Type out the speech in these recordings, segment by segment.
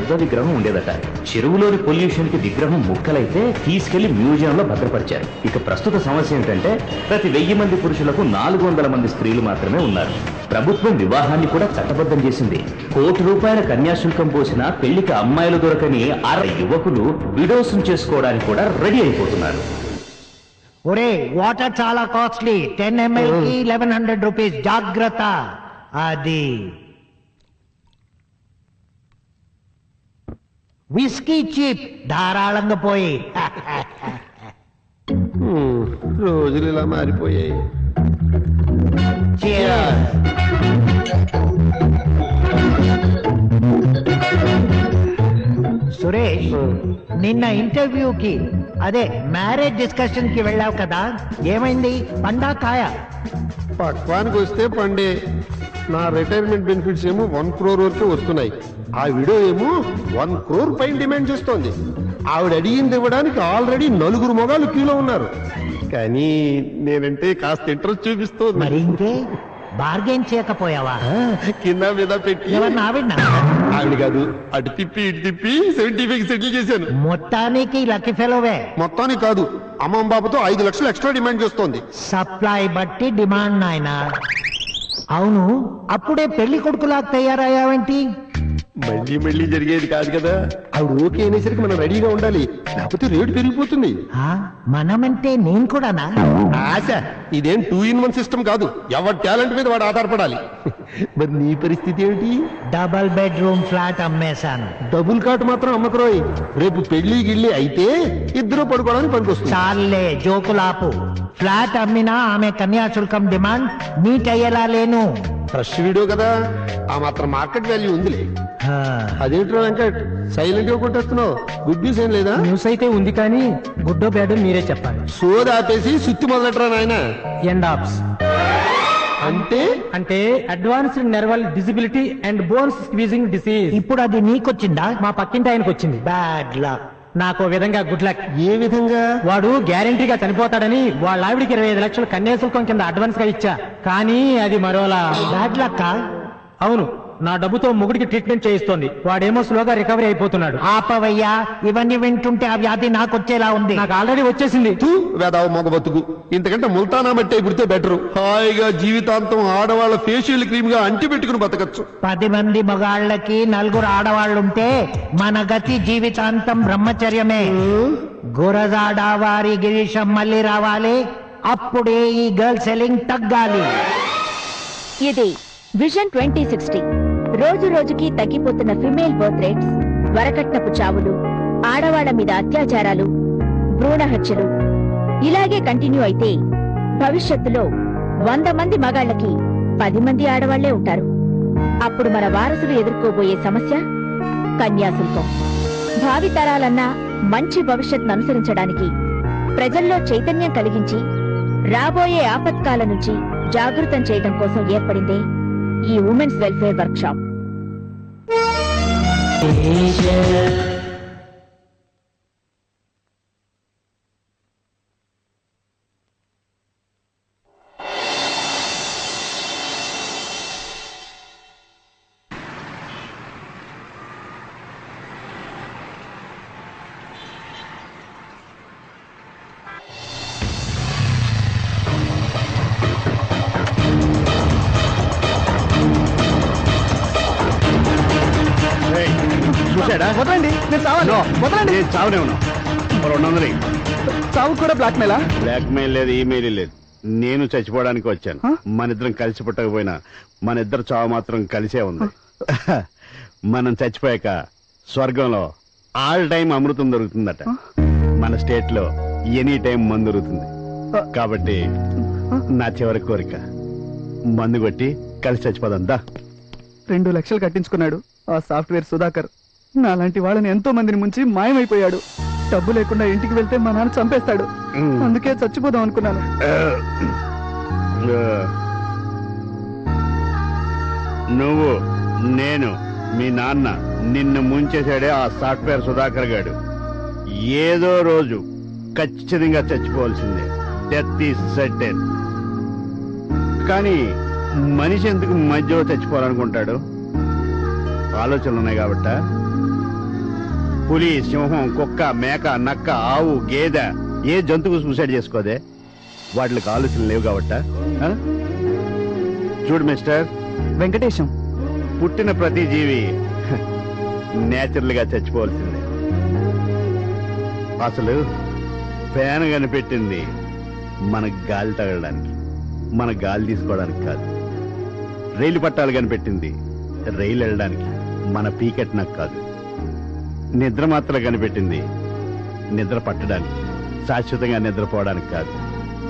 బుద్ధ విగ్రహం ఉండేదట. చెరువులోని పొల్యూషన్ కి విగ్రహం ముక్కలైతే తీసుకెళ్లి మ్యూజియంలో భద్రపరిచారు. ఇక ప్రస్తుత సమస్య ఏంటంటే ప్రతి 1000 మంది పురుషులకు 400 మంది స్త్రీలు మాత్రమే ఉన్నారు. ప్రభుత్వం వివాహాన్ని కూడా చట్టబద్ధం చేసింది. ₹1 కోటి కన్యాశుల్కం పోసినా పెళ్లికి అమ్మాయిలు దొరకని 60 యువకులు విడోసం చేసుకోవడానికి కూడా రెడీ అయిపోతున్నారు. ఒరే వాటర్ చాలా కాస్ట్లీ, 10 ml కి 1100 రూపీస్, జాగ్రత్త. అది విస్కీ చీప్, ధారాళంగా పోయి. రోజులు ఇలా మారిపోయాయి. Cheers. సురేష్, నిన్న ఇంటర్వ్యూకి అదే మ్యారేజ్ డిస్కషన్ కి వెళ్ళావు కదా, ఏమైంది? పండా కాయ? పక్వానికి వస్తే పండే. నా రిటైర్మెంట్ బెనిఫిట్స్ ఏమో 1 crore వరకు వస్తున్నాయి. ఆ వీడియో ఏమో 1 crore పైన డిమాండ్ చేస్తోంది. ఆవిడ అడిగింది ఇవ్వడానికి ఆల్రెడీ 4 మొగాలు క్యూలో ఉన్నారు. కానీ నేనంటే కాస్త ఇంట్రెస్ట్ చూపిస్తోంది. మరి ఇంకే బార్గెన్ చేయకపోయావా? కింద మీద పెట్టి ఎవరిని? ఆవిడ కాదు, అటు తిప్పి ఇటు తిప్పి 75 సెటిల్ చేశాను. మొత్తానికి లక్కీ ఫెలోవే. మొత్తానికి కాదు, అమ్మమ్మ బాబుతో 5 లక్షలు ఎక్స్ట్రా డిమాండ్ చేస్తోంది. సప్లై బట్టి డిమాండ్ నాయనా. అవును, అప్పుడే పెళ్లి కొడుకులా తయారయ్యావేంటి? మళ్ళీ మళ్ళీ జరిగేది కాదు కదా. ఆవిడ ఓకే అనేసరికి మనం రెడీగా ఉండాలి, లేకపోతే రేటు పెరిగిపోతుంది. మనమంటే నేను కూడానా? ఆశ, ఇదేం 2 in 1 సిస్టమ్ కాదు. ఎవరి టాలెంట్ మీద వాడు ఆధారపడాలి. మరి నీ పరిస్థితి ఏమిటి? డబల్ బెడ్రూమ్ ఫ్లాట్ అమ్మేశాను. డబుల్ కాట్ మాత్రం అమ్మకరోయ్. రేపు పెళ్లి గిళ్ళి అయితే ఇద్దరు పడుకోవడానికి పనికొస్తుంది. చాలే జోకులాపు. ఫ్లాట్ అమ్మినా ఆమె కన్యాశుల్కం డిమాండ్ మీట్ అయ్యేలా లేను. ఫ్రెష్ వీడియో కదా, ఆ మాత్రం మార్కెట్ వాల్యూ ఉందిలే. అదేంటో వెంకట్ సైలెంట్ గా కొట్టేస్తున్నావు? గుడ్ న్యూస్ ఏం లేదా? న్యూస్ అయితే ఉంది కానీ గుడ్డో బ్యాడో మీరే చెప్పాలి. సోది ఆపేసి సుత్తి మొదలెట్టరా నాయన. ఎండ్ ఆప్స్ అంటే advanced nerval disability and bones squeezing disease. ఇప్పుడు అది నీకొచ్చిందా? మా పక్కింటి ఆయనకు వచ్చింది. Bad luck. నాకు విధంగా గుడ్ లక్. ఏ విధంగా? వాడు గ్యారంటీగా చనిపోతాడని వాళ్ళ ఆవిడికి 25 లక్షలు కన్యాశుల్కం కింద అడ్వాన్స్ గా ఇచ్చా, కానీ అది మరోలా. Bad luck. అవును, నా డబ్బుతో మొగుడికి ట్రీట్మెంట్ చేయిస్తోంది. వాడేమో స్లోగా రికవరీ అయిపోతున్నాడు. ఆపవయ్యా, ఇవన్నీ వింటుంటే ఆ వ్యాధి నాకొచ్చేలా ఉంది. నాకు ఆల్రెడీ వచ్చేసింది. వేదావు మొగ బతుకు. ఇంతకంటే ముల్తానా మట్టే పుడితే బెటరు. హాయిగా జీవితాంతం ఆడవాళ్ళ ఫేషియల్ క్రీమ్ గా అంటి పెట్టుకుని బతకచ్చు. 10 మంది మగాళ్ళకి 4 ఆడవాళ్ళుంటే మన గతి జీవితాంతం బ్రహ్మచర్యమే. గురజాడ వారి గిరీశం మళ్ళీ రావాలి, అప్పుడే ఈ గర్ల్ సెల్లింగ్ తగ్గాలి. ఇది విజన్ 2060. రోజు రోజుకి తగ్గిపోతున్న ఫిమేల్ బర్త్ రేట్స్, వరకట్నపు చావులు, ఆడవాళ్ల మీద అత్యాచారాలు, భ్రూణ హత్యలు ఇలాగే కంటిన్యూ అయితే భవిష్యత్తులో 100 మంది మగాళ్ళకి 10 మంది ఆడవాళ్లే ఉంటారు. అప్పుడు మన వారసులు ఎదుర్కోబోయే సమస్య కన్యాశుల్కం. భావితరాలన్నా మంచి భవిష్యత్తును అనుసరించడానికి ప్రజల్లో చైతన్యం కలిగించి రాబోయే ఆపత్కాల నుంచి జాగృతం చేయడం కోసం ఏర్పడిందే ఈ ఉమెన్స్ వెల్ఫేర్ వర్క్ షాప్. వదలండి, నేను చావాలి. వదలండి. చావునే ఉన్నావు. 200 చావు కూడా బ్లాక్ మెయిలా? బ్లాక్ మెయిల్ లేదు, ఈమెయిల్ లేదు. నేను చచ్చిపోవడానికి వచ్చాను. మన ఇద్దరం కలిసి పుట్టకపోయినా మన ఇద్దరు చావు మాత్రం కలిసే ఉంది. మనం చచ్చిపోయాక స్వర్గంలో ఆల్ టైం అమృతం దొరుకుతుందట. మన స్టేట్ లో ఎనీ టైం మందు దొరుకుతుంది. కాబట్టి నా చివరి కోరిక మందు కొట్టి కలిసి చచ్చిపోదా. 2 లక్షలు కట్టించుకున్నాడు ఆ సాఫ్ట్వేర్ సుధాకర్. నాలాంటి వాళ్ళని ఎంతో మందిని ముంచి మాయమైపోయాడు. డబ్బు లేకుండా ఇంటికి వెళ్తే మా నాన్న చంపేస్తాడు. అందుకే చచ్చిపోదాం అనుకున్నాను. నువ్వు, నేను, మీ నాన్న నిన్ను ముంచేశాడే ఆ సాఫ్ట్వేర్ సుధాకర్ గాడు. ఏదో రోజు ఖచ్చితంగా చచ్చిపోవాల్సిందే. Death is certain. కానీ మనిషి ఎందుకు మధ్యలో చచ్చిపోవాలనుకుంటాడు? ఆలోచనలు ఉన్నాయి కాబట్ట. పులి, సింహం, కుక్క, మేక, నక్క, ఆవు, గేదె ఏ జంతువు సూసైడ్ చేసుకోదే? వాటికి ఆలోచనలు లేవు కాబట్ట. చూడు మిస్టర్, వెంకటేశం, పుట్టిన ప్రతి జీవి నేచురల్ గా చచ్చిపోవాల్సిందే. అసలు ఫ్యాన్ కనిపెట్టింది మన గాలి తగలడానికి, మన గాలి తీసుకోవడానికి కాదు. రైలు పట్టాలు కనిపెట్టింది రైలు వెళ్ళడానికి, మన పీకెట్ నాకు కాదు. నిద్ర మాత్రం కనిపెట్టింది నిద్ర పట్టడానికి, శాశ్వతంగా నిద్రపోవడానికి కాదు.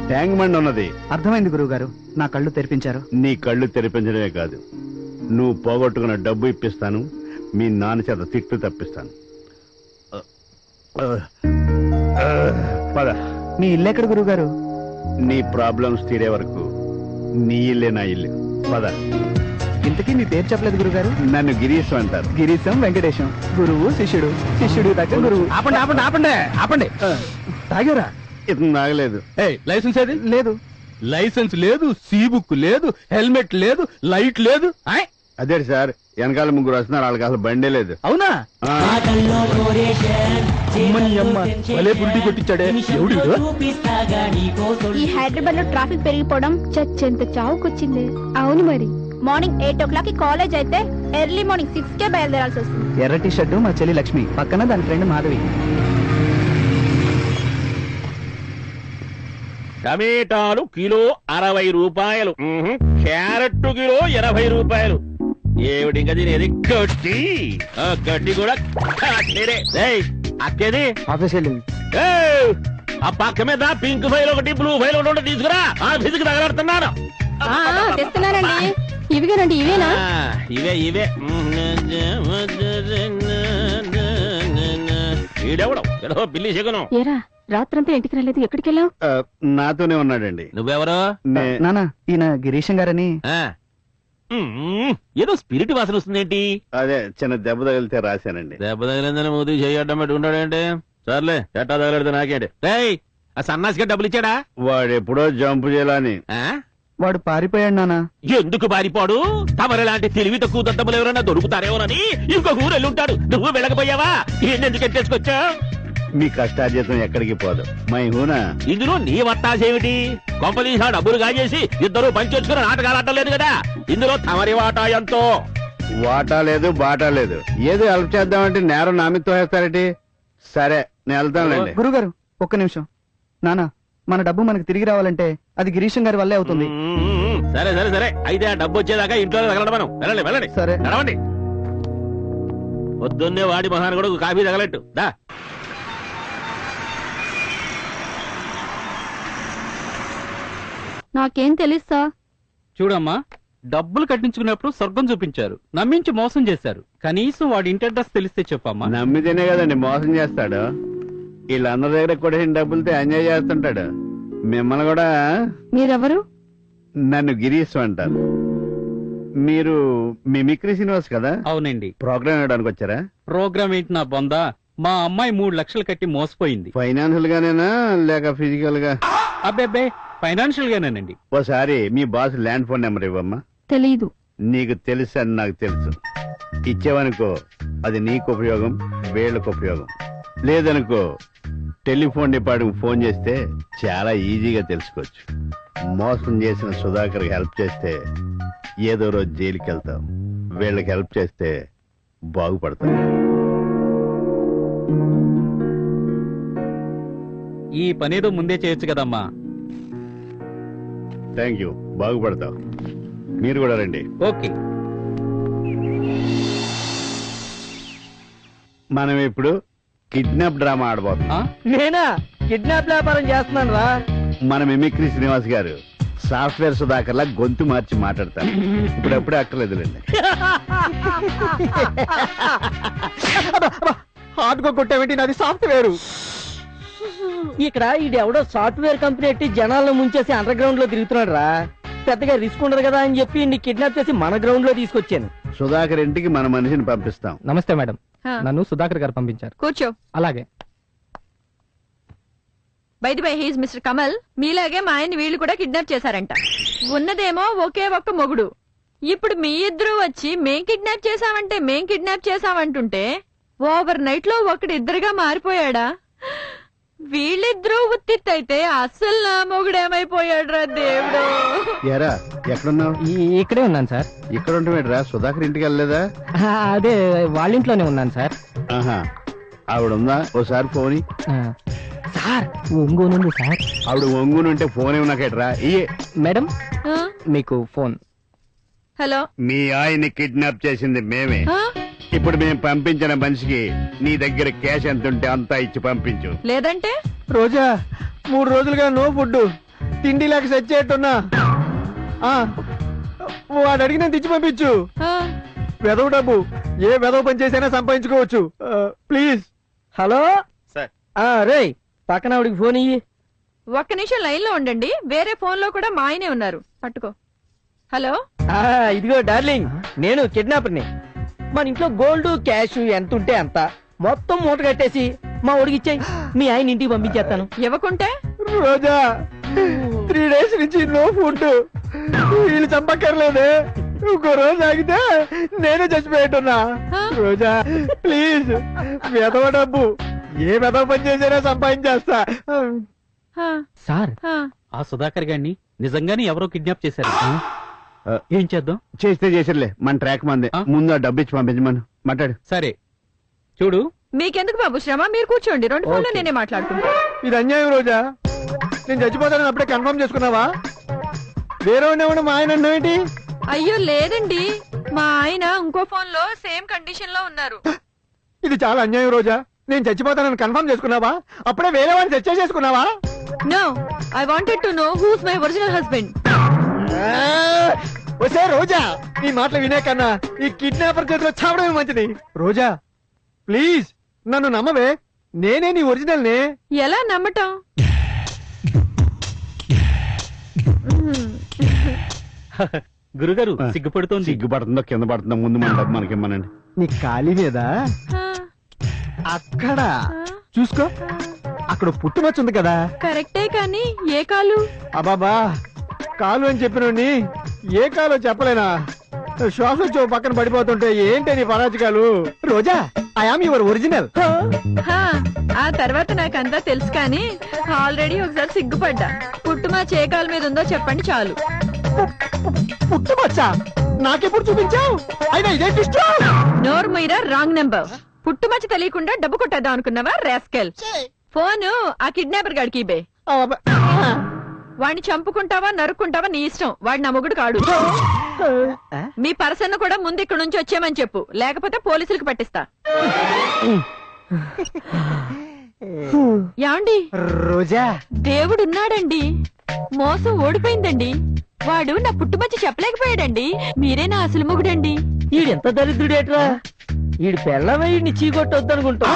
ట్యాంక్ బండ్ ఉన్నది. అర్థమైంది గురువు గారు, నా కళ్ళు తెరిపించారు. నీ కళ్ళు తెరిపించడమే కాదు, నువ్వు పోగొట్టుకున్న డబ్బు ఇప్పిస్తాను, మీ నాన్న చేత తిట్లు తప్పిస్తాను. పద. మీ ఇల్లు ఎక్కడ గురువు గారు? నీ ప్రాబ్లమ్స్ తీరే వరకు నీ ఇల్లే నా ఇల్లు. పద. ఇంతకీ మీ పేరు చెప్పలేదు గురుగారు. నన్ను గిరీశ్ అంటారు. గిరీశం వెంకటేశం, గురువు శిష్యుడు, శిష్యుడు దగ్గర గురువు. ఆపండి ఆపండి ఆపండి ఆపండి. తాగారా? ఇతను నాగలేదు. లైసెన్స్ ఏది? లేదు. లైసెన్స్ లేదు, సీ బుక్ లేదు, హెల్మెట్ లేదు, లైట్ లేదు. అదే సార్, వెనకాల ముగ్గురు వస్తున్నారు, వాళ్ళకి అసలు బండే లేదు. అవునా? ఆ, భలే పురిటి కొట్టించాడే. ఎవడు వీడు? ఈ హైదరాబాద్ లో ట్రాఫిక్ పెరిగిపోవడం చచ్చెంత చావుకొచ్చింది. అవును మరి, మార్నింగ్ 8 o'clock కాలేజ్ అయితే ఎర్లీ మార్నింగ్ 6 బయలుదేరాల్సి వస్తుంది. ఎర్ర టీ షర్టు మా చెల్లి లక్ష్మి, పక్కన దాని ఫ్రెండ్ మాధవి. టమేటాలు కిలో 60 రూపాయలు, క్యారెట్ కిలో 80 రూపాయలు. ఏమిటి ఇంకా తినేది? గడ్డి. ఆ గడ్డి కూడా కట్టేదే. ఏయ్, అక్కేది ఆఫీస్ వెళ్ళింది. ఏయ్, ఆ పక్క మీద పింక్ ఫైల్ ఒకటి, బ్లూ ఫైల్ ఒకటి ఉంటే తీసుకురా. ఆఫీస్కి తగలడుతున్నాను. తెస్తున్నానండి. ఇవిగానండి, ఇవేనా? ఇవే ఇవే. ఈడెవడం ఏదో పిల్లి శకునం. ఏరా, రాత్రంతా ఇంటికి రాలేదు, ఎక్కడికి వెళ్ళావు? ఆ, నాతోనే ఉన్నాడండి. నువ్వెవరో? నానా, ఈయన గిరీశం గారని. ఏదో స్పిరిట్ వాసన వస్తుందేంటి? అదే చిన్న దెబ్బ తగిలితే రాశానండి. దెబ్బ తగిలిందని మూతి చేయడం పెట్టుకుంటాడేంటి? సర్లే, ఎట్టా తగలడితే నాకేంటి? రేయ్, ఆ సన్నాసిగా డబ్బులు ఇచ్చాడా? వాడు ఎప్పుడో జంపు చేయాలని. వాడు పారిపోయాడు నానా. ఎందుకు పారిపోడు? తమరు లాంటి తెలివి తక్కువ దద్దములు ఎవరైనా దొరుకుతారేమోనని ఇంకొక ఊరు వెళ్ళుంటాడు. నువ్వు వెళ్ళకపోయావా? ఎందుకు ఎట్టేసుకొచ్చా? మీ కష్టార్జితం ఎక్కడికి పోదు. మై హూనా. ఇందులో నీ వత్తాసేమిటి? కొంపదీసా డబ్బులు కాజేసి ఇద్దరు పంచొచ్చుకుని నాటకాలు ఆడలేదు కదా. ఇందులో తమరి వాటా ఎంతో? వాటా లేదు, బాటా లేదు. ఏదో హెల్ప్ చేద్దామంటే నేరం నా మీద తోసేస్తారేటి? సరే, నేను వెళ్తానులేండి. గురుగారు, ఒక్క నిమిషం. నానా, మన డబ్బు మనకు తిరిగి రావాలంటే అది గిరీశం గారి వల్లే అవుతుంది. సరే సరే సరే, అయితే ఆ డబ్బు వచ్చేదాకా ఇంట్లో తగలడం. మనం వెళ్ళండి వెళ్ళండి. సరే. నడవండి. పొద్దున్నే వాడి మహాన్ కూడా కాఫీ తగలట్టు దా. నాకేం తెలుస్తా? చూడమ్మా, డబ్బులు కట్టించుకున్నప్పుడు స్వర్గం చూపించారు, నమ్మించి మోసం చేశారు. కనీసం వాడి ఇంటి అడ్రస్ తెలిస్తే చెప్పమ్మా. నమ్మితేనే కదండి మోసం చేస్తాడు. వీళ్ళందరి దగ్గర కూడా డబ్బులతో ఎంజాయ్ చేస్తుంటాడు. మిమ్మల్ని కూడా. మీరెవరు? నన్ను గిరీశం అంటారు. మీరు మిమిక్రీ శ్రీనివాస్ కదా? అవునండి. ప్రోగ్రామ్ ఇవ్వడానికి వచ్చారా? ప్రోగ్రామ్ ఏంటి నా బొందా? మా అమ్మాయి 3 లక్షలు కట్టి మోసపోయింది. ఫైనాన్షియల్ గానేనా లేక ఫిజికల్ గా? అబ్బే, ఫైనాన్షియల్ గానేనండి. ఓసారి మీ బాస్ ల్యాండ్ ఫోన్ నెంబర్ ఇవ్వమ్మా. తెలీదు. నీకు తెలుసు అని నాకు తెలుసు. ఇచ్చేవనుకో అది నీకు ఉపయోగం, వీళ్ళకు ఉపయోగం. లేదనుకో టెలిఫోన్ డిపార్ట్మెంట్ ఫోన్ చేస్తే చాలా ఈజీగా తెలుసుకోవచ్చు. మోసం చేసిన సుధాకర్కి హెల్ప్ చేస్తే ఏదో రోజు జైలుకి వెళ్తాం. వీళ్ళకి హెల్ప్ చేస్తే బాగుపడతాం. ఈ పనేదో ముందే చేయొచ్చు కదమ్మా. థ్యాంక్ యూ, బాగుపడతాం. మీరు కూడా రండి. ఓకే. మనం ఇప్పుడు కిడ్నాప్ డ్రామా ఆడబోతున్నాం. నేనా కిడ్నాప్ వ్యాపారం చేస్తున్నాను రా. మన మిమిక్రీ శ్రీనివాస్ గారు సాఫ్ట్వేర్ సుధాకర్ లా గొంతు మార్చి మాట్లాడతారు. ఇప్పుడప్పుడే అక్కర్లేదులేండి. హార్డ్గా కొట్టేమిటి, నాది సాఫ్ట్వేర్. ఇక్కడ ఇది ఎవడో సాఫ్ట్వేర్ కంపెనీ ఎట్టి జనాలను ముంచేసి అండర్ గ్రౌండ్ లో తిరుగుతున్నాడు రా. పెద్దగా రిస్క్ ఉండదు కదా అని చెప్పి నీ కిడ్నాప్ చేసి మన గ్రౌండ్ లో తీసుకొచ్చాను. సుధాకర్ ఇంటికి మన మనిషిని పంపిస్తాం. నమస్తే మేడం, నన్ను సుధాకర్ గారు పంపించారు. కూర్చో. అలాగే. Bye he's Mr Kamal. మీలాగే మా ఆయన వీళ్ళు కూడా కిడ్నాప్ చేశారంట. ఉన్నదేమో ఒకే ఒక్క మొగుడు. ఇప్పుడు మీ ఇద్దరు వచ్చి మేం కిడ్నాప్ చేశామంటే మేం కిడ్నాప్ చేశామంటుంటే ఓవర్ నైట్ లో ఒకడు ఇద్దరుగా మారిపోయాడా? వీళ్ళిద్దరూ ఉత్తిత్తైతే అస్సలు నా మొగుడేమైపోయాడు రా దేవుడు. ఎరా ఎక్కడున్నావు? ఇక్కడే ఉన్నాను సార్. ఇక్కడ ఉంటామేట్రా? సుధాకర్ ఇంటికి వెళ్ళలేదా? అదే వాళ్ళ ఇంట్లోనే ఉన్నాను సార్. ఆహా, ఆవిడుందా? ఓసారి ఫోన్ సార్ ఒంగోనుంది సార్. ఆవిడ ఒంగునుంటే ఫోన్ ఏమన్నాకేట్రా? ఇయే మేడం ఆ? మీకు ఫోన్. హలో. మీ ఆయన్ని కిడ్నాప్ చేసింది మేమే. ఆ? ఇప్పుడు మేము పంపించిన మనిషికి నీ దగ్గర క్యాష్ ఎంత ఉంటే అంతా ఇచ్చి పంపించు. లేదంటే రోజా 3 రోజులుగా నో ఫుడ్, తిండి లేక సచ్చేట్టున్నా. వాడు అడిగిన తెచ్చి పంపించు. ఆ, వెదవ డబ్బు ఏ వెదవ పని చేసైనా సంపాదించుకోవచ్చు. ప్లీజ్. Hello sir. రే పక్కన ఆవిడికి ఫోన్ ఇయ్యి. ఒక్క నిమిషం లైన్ లో ఉండండి. వేరే ఫోన్ లో కూడా మా ఆయనే ఉన్నారు. పట్టుకో. హలో. ఇదిగో డార్లింగ్, నేను కిడ్నాపర్ని. మన ఇంట్లో గోల్డ్ క్యాష్ ఎంత ఉంటే అంత మొత్తం మూట కట్టేసి మా ఒడిగిచ్చాయి, మీ ఆయన ఇంటికి పంపించేస్తాను. ఇవ్వకుంటే రోజా 3 డేస్ నుంచి నో ఫుడ్. వీళ్ళు చంపక్కర్లేదే, ఇంకో రోజు ఆగితే నేనే చచ్చిపోయేట్టున్నా. రోజా ప్లీజ్, వెదవ డబ్బు ఏ వెదవ పని చేసినా సంపాదించేస్తా. ఆ, సార్, ఆ. ఆ సుధాకర్ గారిని నిజంగానే ఎవరో కిడ్నాప్ చేశారు. ఏం చేద్దాం? చేస్తే చేసిర్లే, మన ట్రాక్ మంది. ఆ? ముందు ఆ డబ్బు ఇచ్చి పంపించమను. మాట్లాడు. సరే చూడు, మీకెందుకు బాబు శ్రమ? మీరు కూర్చోండి, 2 ఫోన్లు నేనే మాట్లాడుకుంటా. ఇది అన్యాయం రోజా. నేను చచ్చిపోతానని అప్పుడే కన్ఫర్మ్ చేసుకున్నావా? వేరే ఉండేవాడు మా ఆయన అన్నావేంటి? అయ్యో లేదండి, మా ఆయన ఇంకో ఫోన్ లో సేమ్ కండిషన్ లో ఉన్నారు. ఇది చాలా అన్యాయం రోజా. నేను చచ్చిపోతానని కన్ఫర్మ్ చేసుకున్నావా? అప్పుడే వేరే వాడిని చర్చ చేసుకున్నావా? No, I wanted to know whose my original husband. ఒసే రోజా, నీ మాటలు వినే కన్నా ఈ కిడ్నాపర్ చేతిలో చావడమే మంచిది. రోజా ప్లీజ్ నన్ను నమ్మవే, నేనే నీ ఒరిజినల్ నే. ఎలా నమ్మటం? గురుగారు సిగ్గుపడుతోంది. సిగ్గుపడుతుందో కింద పడుతుందో ముందు మన డబ్బు మనకిమ్మనండి. నీ ఖాళీ మీద అక్కడ చూసుకో, అక్కడ పుట్టుమచ్చ ఉంది కదా. కరెక్టే, కానీ ఏ కాలు? అబాబా, కాలు అని చెప్పినోడిని ఏ కాలో చెప్పలేనా? శ్వాస వచ్చి ఓ పక్కన పడిపోతుంటే ఏంటి నీ పరాజకాలు? రోజా, ఐ ఆమ్ యువర్ ఒరిజినల్. హా, ఆ తర్వాత నాకంతా తెలుసు, కానీ ఆల్రెడీ ఒకసారి సిగ్గుపడ్డా. పుట్టుమా చేకాల మీద ఉందో చెప్పండి చాలు. పుట్టుమచ్చ నాకెప్పుడు చూపించావు? అయినా ఇదేంటి నోర్ మీరా, రాంగ్ నెంబర్. పుట్టుమచ్చ తెలియకుండా డబ్బు కొట్టేద్దాం అనుకున్నావా రాస్కెల్? ఫోను ఆ కిడ్నాపర్ గాడికి ఇబే. వాడిని చంపుకుంటావా నరుక్కుంటావా నీ ఇష్టం. వాడి నా మొగుడు కాడు. మీ పర్సన్ కూడా ముందు ఇక్కడ నుంచి వచ్చేయమని చెప్పు, లేకపోతే పోలీసులకు పట్టిస్తా. యాండి రోజా, దేవుడున్నాడండి, మోసం ఓడిపోయిందండి. వాడు నా పుట్టుమచ్చి చెప్పలేకపోయాడండి. మీరే నా అసలు మొగుడండి. ఈడెంత దరిద్రుడేట్రా, ఈడు పెళ్ళమే ఈడిని చీకొట్టొద్దనుకుంటా.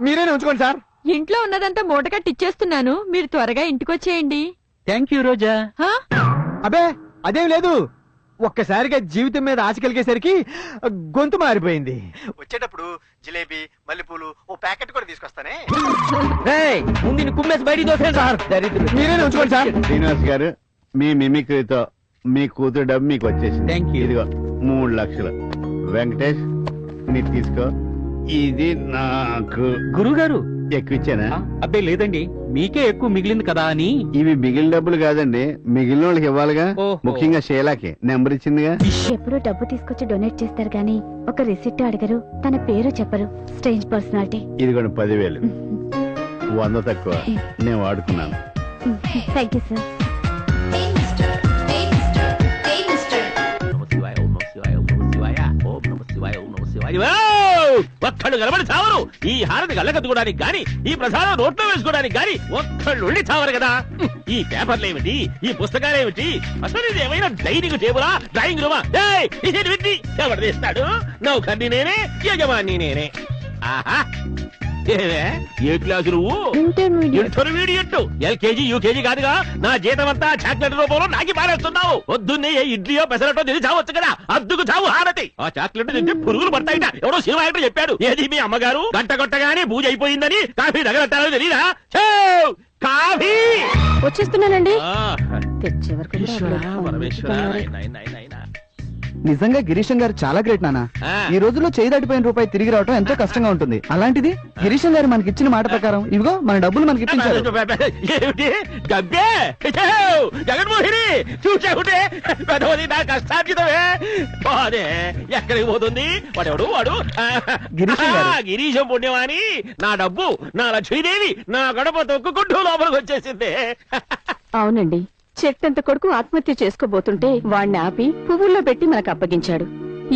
మీరేనే ఉంచుకోండి సార్. ఇంట్లో ఉన్నదంతా మూట కట్టిచ్చేస్తున్నాను, మీరు త్వరగా ఇంటికొచ్చేయండి. థ్యాంక్ యూ రోజా. హా? అబే అదేం లేదు, ఒక్కసారిగా జీవితం మీద ఆశ కలిగేసరికి గొంతు మారిపోయింది. వచ్చేటప్పుడు జిలేబీ, మల్లెపూలు ఓ ప్యాకెట్ కూడా తీసుకొస్తానే. ముందు కుమ్మేసి బయటికి దోసాను సార్. దరిద్రుడు. మీరేనే ఉంచుకోండి సార్. శ్రీనివాస్ గారు, మీ మిమిక్రీతో మీ కూతురు డబ్బు మీకు వచ్చేసింది. Thank you. ఇదిగో 3 లక్షలు. వెంకటేష్ నీ తీసుకో. ఇది నాకు. గురుగారు ఎక్కువ ఇచ్చానా? అబ్బే లేదండి, మీకే ఎక్కువ మిగిలింది కదా అని. ఇవి మిగిలిన డబ్బులు కాదండి, మిగిలిన వాళ్ళకి ఇవ్వాలిగా. ఓహో. ముఖ్యంగా షేలాకి నెంబర్ ఇచ్చిందిగా. ఎప్పుడు డబ్బు తీసుకొచ్చి డొనేట్ చేస్తారు గానీ ఒక రిసిప్ట్ అడగరు, తన పేరు చెప్పరు. Strange personality. ఇది కూడా 10,000. 100 తక్కువ నేను వాడుకున్నాను. Thank you sir. ఒక్కళ్ళు కలబడి చావరు. ఈ హారతి గల్లకత్తుకోవడానికి గాని, ఈ ప్రసాదం నోట్లో వేసుకోవడానికి గాని ఒక్కళ్ళు ఉండి చావరు కదా. ఈ పేపర్లేమిటి, ఈ పుస్తకాలేమిటి, అసలు ఇది ఏమైనా డైనింగ్ టేబులా, డ్రాయింగ్ రూమా? ఎవరు తీస్తాడు? నౌకర్ని నేనే, యజమాని నేనే. ఆహా, ఏ క్లాసు నువ్వు? ఇంటర్మీడియట్. ఎల్కేజీ యూకేజీ కాదుగా. నా జీతం అంతా చాక్లెట్ రూపంలో నాకి పారేస్తున్నావు. పొద్దున్నే ఏ ఇడ్లీయో పెసరటో తిని చావచ్చు కదా. అద్దుకు చావు హారతి. ఆ చాక్లెట్ తింటే పురుగులు పడతాయిట. ఎవడో సినిమా యాక్టర్ చెప్పాడు. ఏది మీ అమ్మగారు గంట కొట్టగానే పూజ అయిపోయిందని కాఫీ తగలట్టాలో తెలీదా? కాఫీ వచ్చేస్తున్నానండి. ఈశ్వరా, పరమేశ్వరా, నాయనా. నిజంగా గిరీశం గారు చాలా గ్రేట్ నాన్న. ఆ. ఈ రోజుల్లో చేయి దాటిపోయిన రూపాయి తిరిగి రావడం ఎంతో కష్టంగా ఉంటుంది. అలాంటిది గిరీశం గారు మనకి ఇచ్చిన మాట ప్రకారం ఇవిగో మన డబ్బులు మనకి ఇప్పించారు. ఏమిటి డబ్బే జగన్మోహిని చూసావుంటే పెద్దది నా కష్టార్జితమే అదే ఎక్కడికి పోతుంది వాడెవడు వాడు గిరీశం గారు. గిరీశం పుణ్యమాని నా డబ్బు నా లక్ష్మీదేవి నా గడప తొక్కుకుంటూ లోపలికి వచ్చేసింది. అవునండి, చెట్టంత కొడుకు ఆత్మహత్య చేసుకోబోతుంటే వాణ్ణి ఆపి పువ్వుల్లో పెట్టి మనకు అప్పగించాడు.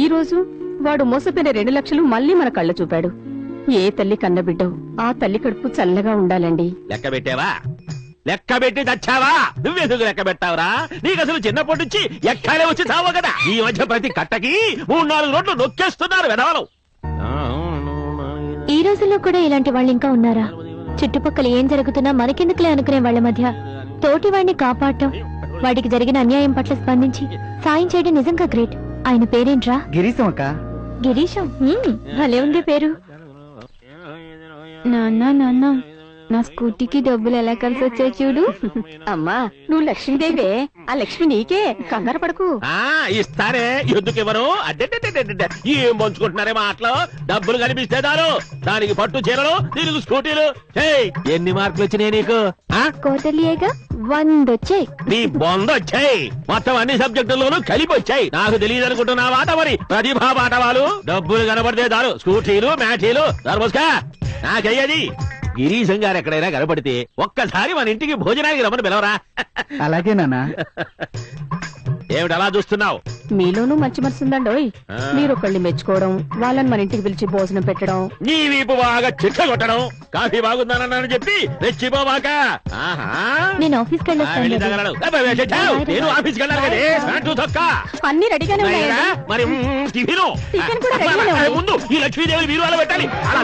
ఈ రోజు వాడు మోసపోయిన 2 లక్షలు మళ్ళీ మన కళ్ళ చూపాడు. ఏ తల్లి కన్నబిడ్డో ఆ తల్లి కడుపు చల్లగా ఉండాలండి. లెక్క పెట్టావా? లెక్క పెట్టి చచ్చావా? నువ్వెందుకు లెక్క పెట్టావురా? నీకు అసలు చిన్నప్పటి నుంచి ఎక్కాలే వచ్చి చావు కదా. ఈ మధ్య ప్రతి కట్టకి 3-4 రోడ్లు నొక్కేస్తున్నారు వెధవలు. ఈ రోజుల్లో కూడా ఇలాంటి వాళ్ళు ఇంకా ఉన్నారా? చుట్టుపక్కల ఏం జరుగుతున్నా మనకెందుకులే అనుకునే వాళ్ళ మధ్య తోటి వాడిని కాపాడటం, వాడికి జరిగిన అన్యాయం పట్ల స్పందించి సాయం చేయడం నిజంగా గ్రేట్. ఆయన పేరేంట్రా? గిరీశం అక్క. గిరీశం. భలే ఉంది పేరు. నాన్న నాన్న నా స్కూటీకి డబ్బులు ఎలా కలిసి వచ్చాయి చూడు. అమ్మా, నువ్వు లక్ష్మీదేవే, ఆ లక్ష్మి నీకే, కంగారు పడకు. ఇస్తారే ఎందుకు ఇవ్వను? అడ్డే ఏం పంచుకుంటున్నారే మాటలు. డబ్బులు కనిపిస్తే దారు దానికి పట్టు చీరలు దీనికి స్కూటీలు. ఎన్ని మార్కులు వచ్చినాయి నీకు? కోటలియేగా 100 వచ్చాయి. నీ బొంద వచ్చాయి. మొత్తం అన్ని సబ్జెక్టుల్లోనూ కలిపి వచ్చాయి. నాకు తెలియదు అనుకుంటున్నా మాట మరి ప్రతిభా పాఠవాలు. డబ్బులు కనబడితే దారు స్కూటీలు మ్యాటీలు దర్మస్కా నాకయ్యది. గిరీశం గారు ఎక్కడైనా కనపడితే ఒక్కసారి మన ఇంటికి భోజనానికి రమ్మని పిలవరా? అలాగే నాన్న. ఏమిటి అలా చూస్తున్నావు? మీలోనూ మంచి మనసు ఉందండోయ్. మీరొకళ్ళని మెచ్చుకోవడం, వాళ్ళని మన ఇంటికి పిలిచి భోజనం పెట్టడం. నీ వీపు బాగా చిట్ట కొట్టడం, కాఫీ బాగుందనని చెప్పి రెచ్చిపోవాక. నేను ఆఫీస్కి వెళ్ళొస్తాను. నేను ఆఫీస్కి వెళ్ళాలి కదే. ప్యాంటు తొక్క అన్ని రెడీగానే ఉన్నాయా? మరి టిఫిను టిఫిన్ కూడా రెడీగానే ఉంది. ముందు ఈ లక్ష్మీదేవి వీరు అలా పెట్టాలి. అలా